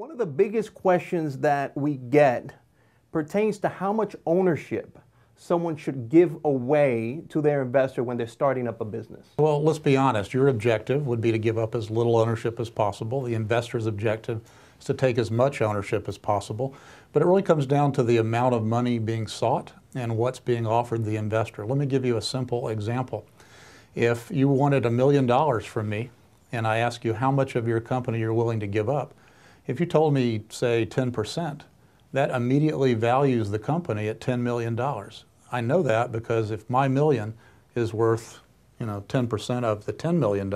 One of the biggest questions that we get pertains to how much ownership someone should give away to their investor when they're starting up a business. Well, let's be honest. Your objective would be to give up as little ownership as possible. The investor's objective is to take as much ownership as possible. But it really comes down to the amount of money being sought and what's being offered the investor. Let me give you a simple example. If you wanted $1 million from me and I ask you how much of your company you're willing to give up, if you told me, say, 10%, that immediately values the company at $10 million. I know that because if my million is worth, 10% of the $10 million,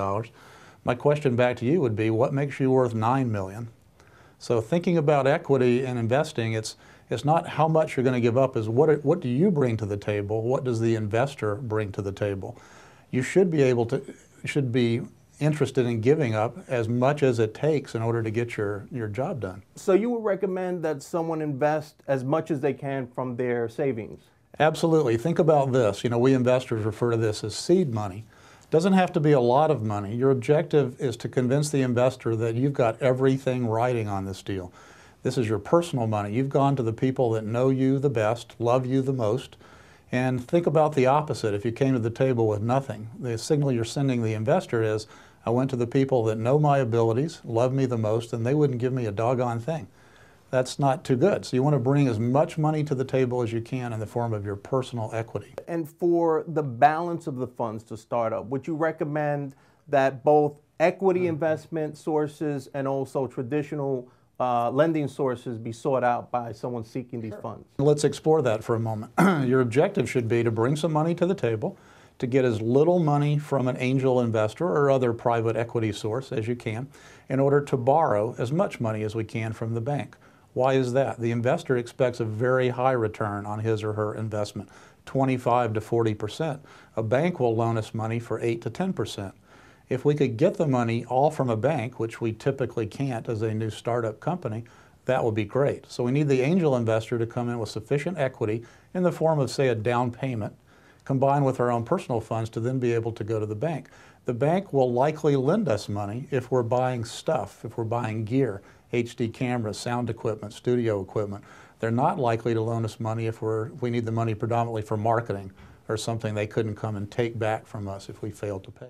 my question back to you would be, what makes you worth $9 million? So thinking about equity and investing, it's not how much you're going to give up, is what do you bring to the table? What does the investor bring to the table? You should be interested in giving up as much as it takes in order to get your job done. So you would recommend that someone invest as much as they can from their savings? Absolutely. Think about this. We investors refer to this as seed money. It doesn't have to be a lot of money. Your objective is to convince the investor that you've got everything riding on this deal. This is your personal money. You've gone to the people that know you the best, love you the most, and think about the opposite. If you came to the table with nothing, the signal you're sending the investor is, I went to the people that know my abilities, love me the most, and they wouldn't give me a doggone thing. That's not too good. So you want to bring as much money to the table as you can in the form of your personal equity. And for the balance of the funds to start up, would you recommend that both equity investment sources and also traditional lending sources be sought out by someone seeking these funds? Let's explore that for a moment. Your objective should be to bring some money to the table, to get as little money from an angel investor or other private equity source as you can, in order to borrow as much money as we can from the bank. Why is that? The investor expects a very high return on his or her investment, 25 to 40%. A bank will loan us money for 8 to 10%. If we could get the money all from a bank, which we typically can't as a new startup company, that would be great. So we need the angel investor to come in with sufficient equity in the form of, say, a down payment, combined with our own personal funds to then be able to go to the bank. The bank will likely lend us money if we're buying stuff, if we're buying gear, HD cameras, sound equipment, studio equipment. They're not likely to loan us money if we need the money predominantly for marketing or something they couldn't come and take back from us if we failed to pay.